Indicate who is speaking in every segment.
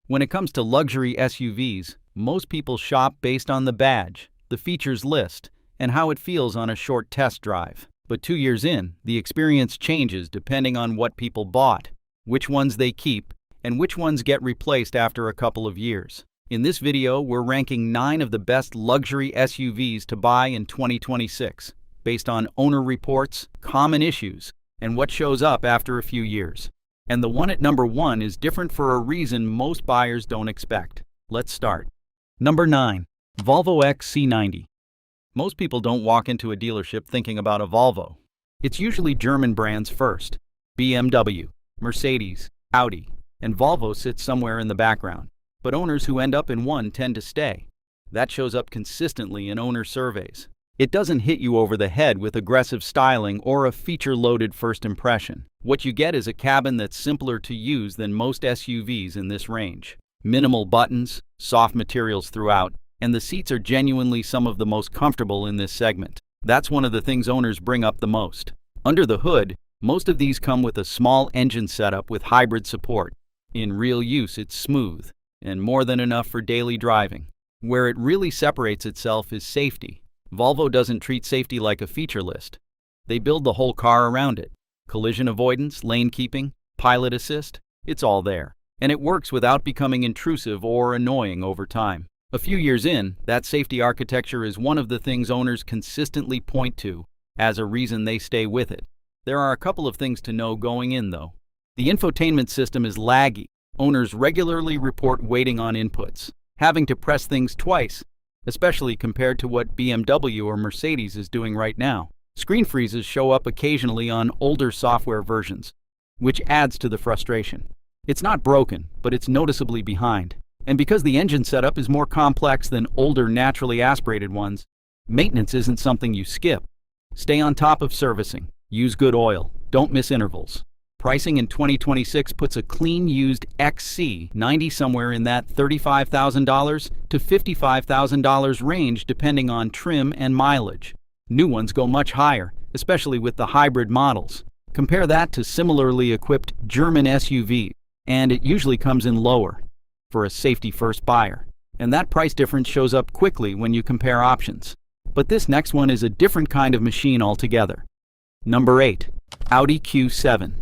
Speaker 1: When it comes to luxury SUVs, most people shop based on the badge, the features list, and how it feels on a short test drive. But 2 years in, the experience changes depending on what people bought, which ones they keep, and which ones get replaced after a couple of years. In this video, we're ranking 9 of the best luxury SUVs to buy in 2026, based on owner reports, common issues, and what shows up after a few years. And the one at number 1 is different for a reason most buyers don't expect. Let's start. Number 9. Volvo XC90. Most people don't walk into a dealership thinking about a Volvo. It's usually German brands first. BMW, Mercedes, Audi, and Volvo sits somewhere in the background. But owners who end up in one tend to stay. That shows up consistently in owner surveys. It doesn't hit you over the head with aggressive styling or a feature-loaded first impression. What you get is a cabin that's simpler to use than most SUVs in this range. Minimal buttons, soft materials throughout, and the seats are genuinely some of the most comfortable in this segment. That's one of the things owners bring up the most. Under the hood, most of these come with a small engine setup with hybrid support. In real use, it's smooth, and more than enough for daily driving. Where it really separates itself is safety. Volvo doesn't treat safety like a feature list. They build the whole car around it. Collision avoidance, lane keeping, pilot assist, it's all there. And it works without becoming intrusive or annoying over time. A few years in, that safety architecture is one of the things owners consistently point to as a reason they stay with it. There are a couple of things to know going in, though. The infotainment system is laggy. Owners regularly report waiting on inputs, having to press things twice, especially compared to what BMW or Mercedes is doing right now. Screen freezes show up occasionally on older software versions, which adds to the frustration. It's not broken, but it's noticeably behind. And because the engine setup is more complex than older naturally aspirated ones, maintenance isn't something you skip. Stay on top of servicing. Use good oil. Don't miss intervals. Pricing in 2026 puts a clean used XC90 somewhere in that $35,000 to $55,000 range depending on trim and mileage. New ones go much higher, especially with the hybrid models. Compare that to similarly equipped German SUVs, and it usually comes in lower for a safety-first buyer. And that price difference shows up quickly when you compare options. But this next one is a different kind of machine altogether. Number 8. Audi Q7.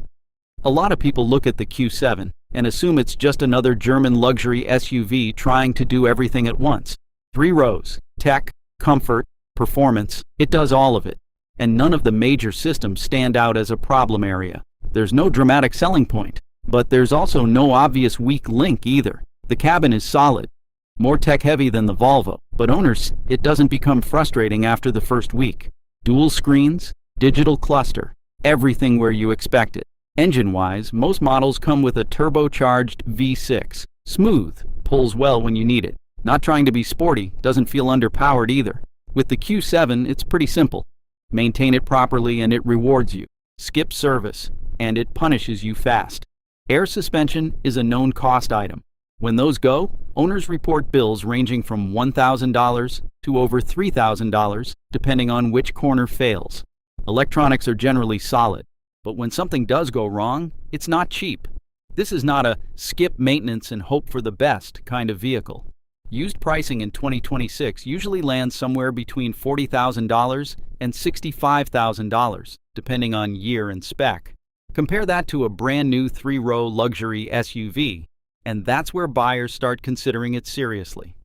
Speaker 1: A lot of people look at the Q7 and assume it's just another German luxury SUV trying to do everything at once. 3 rows, tech, comfort, performance, it does all of it. And none of the major systems stand out as a problem area. There's no dramatic selling point, but there's also no obvious weak link either. The cabin is solid, more tech-heavy than the Volvo, but owners, it doesn't become frustrating after the first week. Dual screens, digital cluster, everything where you expect it. Engine-wise, most models come with a turbocharged V6. Smooth, pulls well when you need it. Not trying to be sporty, doesn't feel underpowered either. With the Q7, it's pretty simple. Maintain it properly and it rewards you. Skip service, and it punishes you fast. Air suspension is a known cost item. When those go, owners report bills ranging from $1,000 to over $3,000, depending on which corner fails. Electronics are generally solid. But when something does go wrong, it's not cheap. This is not a skip maintenance and hope for the best kind of vehicle. Used pricing in 2026 usually lands somewhere between $40,000 and $65,000, depending on year and spec. Compare that to a brand new 3-row luxury SUV, and that's where buyers start considering it seriously.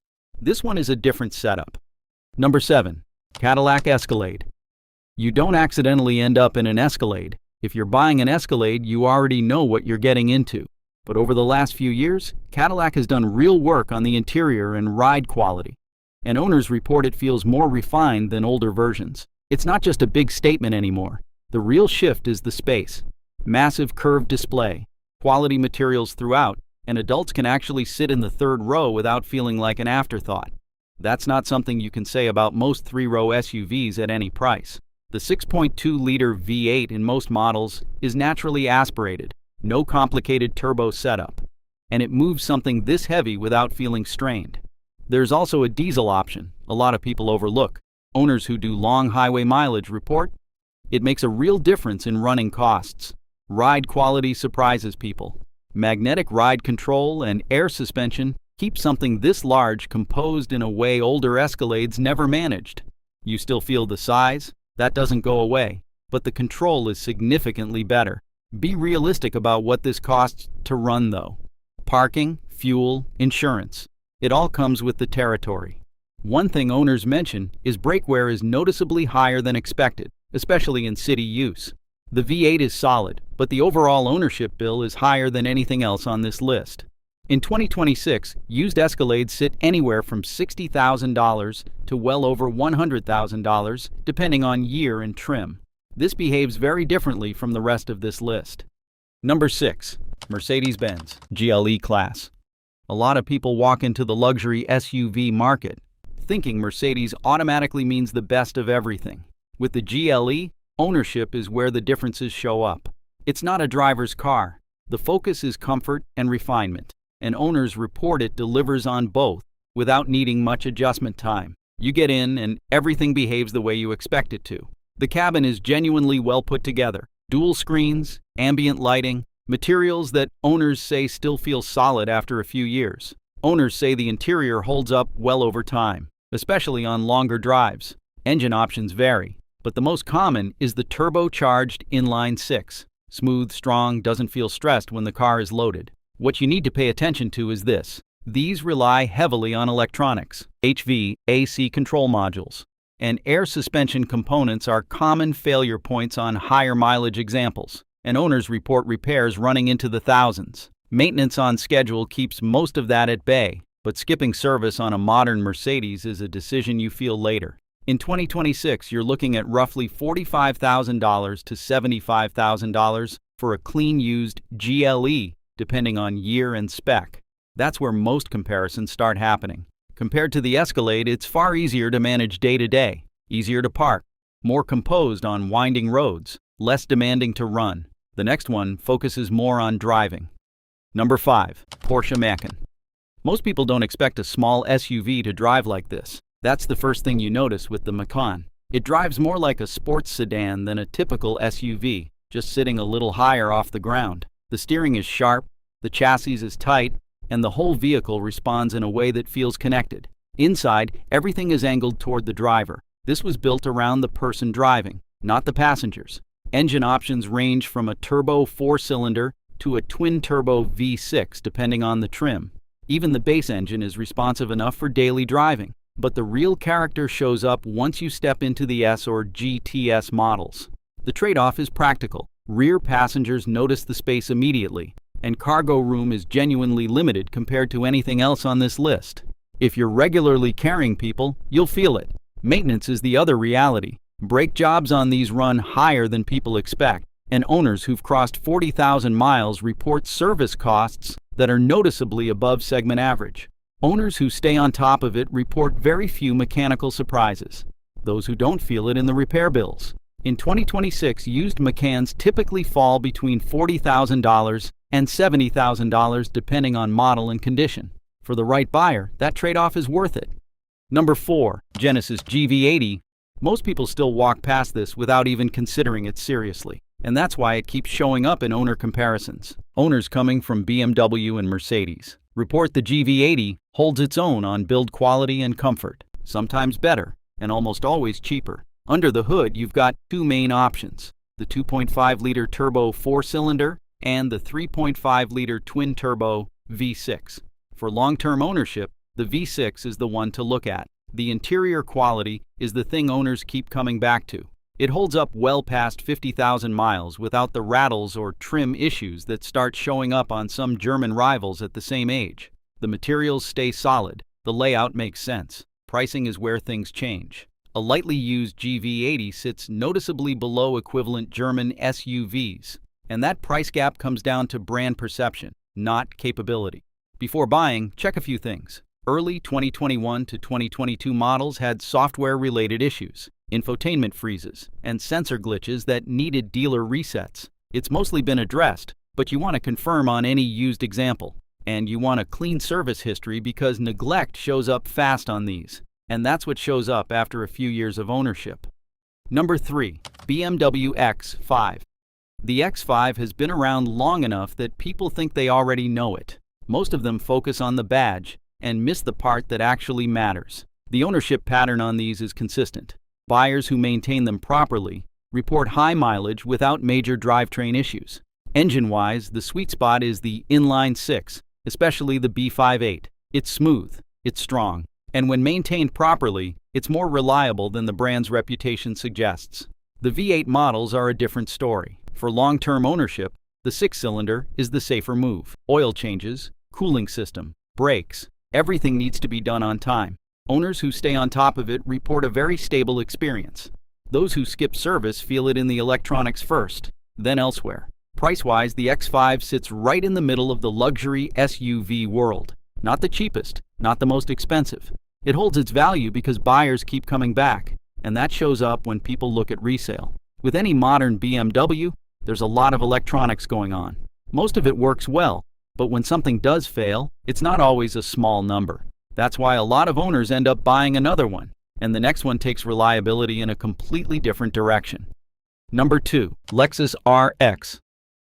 Speaker 1: This one is a different setup. Number 7. Cadillac Escalade. You don't accidentally end up in an Escalade. If you're buying an Escalade, you already know what you're getting into. But over the last few years, Cadillac has done real work on the interior and ride quality. And owners report it feels more refined than older versions. It's not just a big statement anymore. The real shift is the space. Massive curved display, quality materials throughout, and adults can actually sit in the 3rd row without feeling like an afterthought. That's not something you can say about most 3-row SUVs at any price. The 6.2-liter V8 in most models is naturally aspirated, no complicated turbo setup, and it moves something this heavy without feeling strained. There's also a diesel option a lot of people overlook. Owners who do long highway mileage report it makes a real difference in running costs. Ride quality surprises people. Magnetic ride control and air suspension keep something this large composed in a way older Escalades never managed. You still feel the size? That doesn't go away, but the control is significantly better. Be realistic about what this costs to run though. Parking, fuel, insurance. It all comes with the territory. One thing owners mention is brake wear is noticeably higher than expected, especially in city use. The V8 is solid, but the overall ownership bill is higher than anything else on this list. In 2026, used Escalades sit anywhere from $60,000 to well over $100,000, depending on year and trim. This behaves very differently from the rest of this list. Number 6. Mercedes-Benz GLE class. A lot of people walk into the luxury SUV market thinking Mercedes automatically means the best of everything. With the GLE, ownership is where the differences show up. It's not a driver's car. The focus is comfort and refinement, and owners report it delivers on both without needing much adjustment time. You get in and everything behaves the way you expect it to. The cabin is genuinely well put together. Dual screens, ambient lighting, materials that owners say still feel solid after a few years. Owners say the interior holds up well over time, especially on longer drives. Engine options vary, but the most common is the turbocharged inline-six. Smooth, strong, doesn't feel stressed when the car is loaded. What you need to pay attention to is this. These rely heavily on electronics. HVAC control modules and air suspension components are common failure points on higher mileage examples, and owners report repairs running into the thousands. Maintenance on schedule keeps most of that at bay, but skipping service on a modern Mercedes is a decision you feel later. In 2026, you're looking at roughly $45,000 to $75,000 for a clean used GLE, depending on year and spec. That's where most comparisons start happening. Compared to the Escalade, it's far easier to manage day-to-day, easier to park, more composed on winding roads, less demanding to run. The next one focuses more on driving. Number 5. Porsche Macan. Most people don't expect a small SUV to drive like this. That's the first thing you notice with the Macan. It drives more like a sports sedan than a typical SUV, just sitting a little higher off the ground. The steering is sharp, the chassis is tight, and the whole vehicle responds in a way that feels connected. Inside, everything is angled toward the driver. This was built around the person driving, not the passengers. Engine options range from a turbo 4-cylinder to a twin-turbo V6 depending on the trim. Even the base engine is responsive enough for daily driving. But the real character shows up once you step into the S or GTS models. The trade-off is practical. Rear passengers notice the space immediately, and cargo room is genuinely limited compared to anything else on this list. If you're regularly carrying people, you'll feel it. Maintenance is the other reality. Brake jobs on these run higher than people expect, and owners who've crossed 40,000 miles report service costs that are noticeably above segment average. Owners who stay on top of it report very few mechanical surprises. Those who don't feel it in the repair bills. In 2026, used Macans typically fall between $40,000 and $70,000 depending on model and condition. For the right buyer, that trade-off is worth it. Number 4. Genesis GV80. Most people still walk past this without even considering it seriously, and that's why it keeps showing up in owner comparisons. Owners coming from BMW and Mercedes report the GV80 holds its own on build quality and comfort, sometimes better, and almost always cheaper. Under the hood, you've got two main options, the 2.5-liter turbo 4-cylinder and the 3.5-liter twin-turbo V6. For long-term ownership, the V6 is the one to look at. The interior quality is the thing owners keep coming back to. It holds up well past 50,000 miles without the rattles or trim issues that start showing up on some German rivals at the same age. The materials stay solid. The layout makes sense. Pricing is where things change. A lightly used GV80 sits noticeably below equivalent German SUVs, and that price gap comes down to brand perception, not capability. Before buying, check a few things. Early 2021 to 2022 models had software-related issues, infotainment freezes, and sensor glitches that needed dealer resets. It's mostly been addressed, but you want to confirm on any used example. And you want a clean service history because neglect shows up fast on these. And that's what shows up after a few years of ownership. Number 3. BMW X5. The X5 has been around long enough that people think they already know it. Most of them focus on the badge and miss the part that actually matters. The ownership pattern on these is consistent. Buyers who maintain them properly report high mileage without major drivetrain issues. Engine-wise, the sweet spot is the inline-6, especially the B58. It's smooth, it's strong, and when maintained properly, it's more reliable than the brand's reputation suggests. The V8 models are a different story. For long-term ownership, the 6-cylinder is the safer move. Oil changes, cooling system, brakes, everything needs to be done on time. Owners who stay on top of it report a very stable experience. Those who skip service feel it in the electronics first, then elsewhere. Price-wise, the X5 sits right in the middle of the luxury SUV world. Not the cheapest, not the most expensive. It holds its value because buyers keep coming back, and that shows up when people look at resale. With any modern BMW, there's a lot of electronics going on. Most of it works well, but when something does fail, it's not always a small number. That's why a lot of owners end up buying another one, and the next one takes reliability in a completely different direction. Number 2. Lexus RX.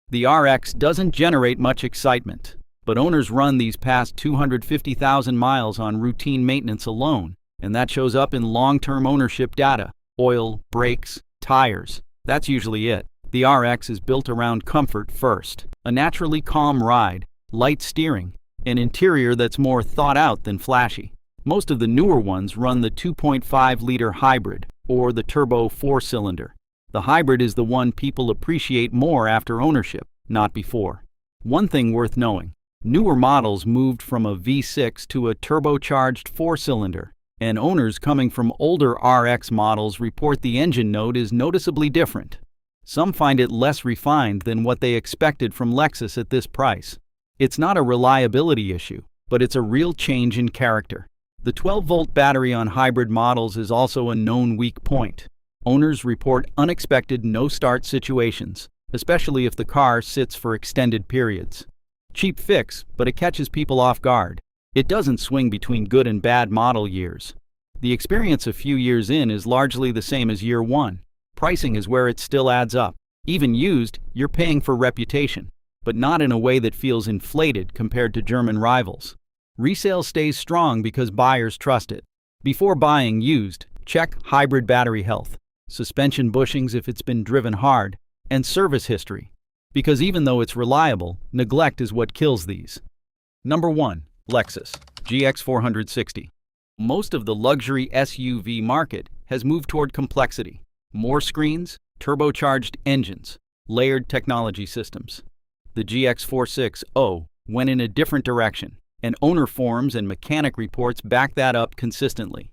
Speaker 1: The RX doesn't generate much excitement, but owners run these past 250,000 miles on routine maintenance alone, and that shows up in long-term ownership data. Oil, brakes, tires. That's usually it. The RX is built around comfort first. A naturally calm ride, light steering, an interior that's more thought out than flashy. Most of the newer ones run the 2.5-liter hybrid, or the turbo 4-cylinder. The hybrid is the one people appreciate more after ownership, not before. One thing worth knowing, newer models moved from a V6 to a turbocharged 4-cylinder, and owners coming from older RX models report the engine note is noticeably different. Some find it less refined than what they expected from Lexus at this price. It's not a reliability issue, but it's a real change in character. The 12-volt battery on hybrid models is also a known weak point. Owners report unexpected no-start situations, especially if the car sits for extended periods. Cheap fix, but it catches people off guard. It doesn't swing between good and bad model years. The experience a few years in is largely the same as year one. Pricing is where it still adds up. Even used, you're paying for reputation, but not in a way that feels inflated compared to German rivals. Resale stays strong because buyers trust it. Before buying used, check hybrid battery health, suspension bushings if it's been driven hard, and service history. Because even though it's reliable, neglect is what kills these. Number 1. Lexus GX460. Most of the luxury SUV market has moved toward complexity. More screens, turbocharged engines, layered technology systems. The GX460 went in a different direction, and owner forums and mechanic reports back that up consistently.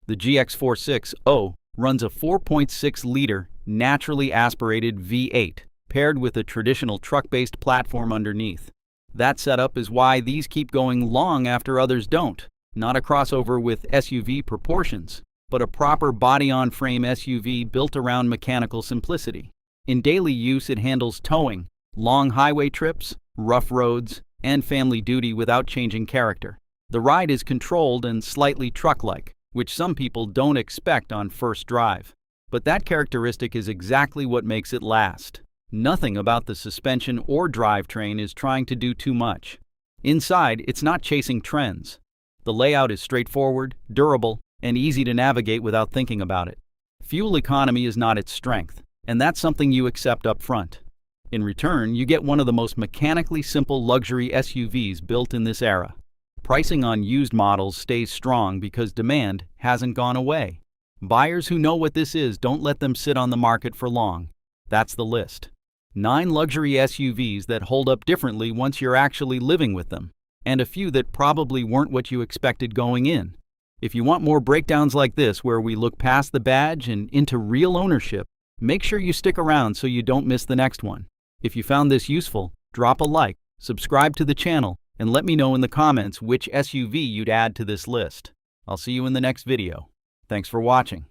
Speaker 1: The GX460 runs a 4.6-liter naturally aspirated V8, paired with a traditional truck-based platform underneath. That setup is why these keep going long after others don't. Not a crossover with SUV proportions, but a proper body-on-frame SUV built around mechanical simplicity. In daily use, it handles towing, long highway trips, rough roads, and family duty without changing character. The ride is controlled and slightly truck-like, which some people don't expect on first drive. But that characteristic is exactly what makes it last. Nothing about the suspension or drivetrain is trying to do too much. Inside, it's not chasing trends. The layout is straightforward, durable, and easy to navigate without thinking about it. Fuel economy is not its strength, and that's something you accept up front. In return, you get one of the most mechanically simple luxury SUVs built in this era. Pricing on used models stays strong because demand hasn't gone away. Buyers who know what this is don't let them sit on the market for long. That's the list. 9 luxury SUVs that hold up differently once you're actually living with them, and a few that probably weren't what you expected going in. If you want more breakdowns like this where we look past the badge and into real ownership, make sure you stick around so you don't miss the next one. If you found this useful, drop a like, subscribe to the channel, and let me know in the comments which SUV you'd add to this list. I'll see you in the next video. Thanks for watching.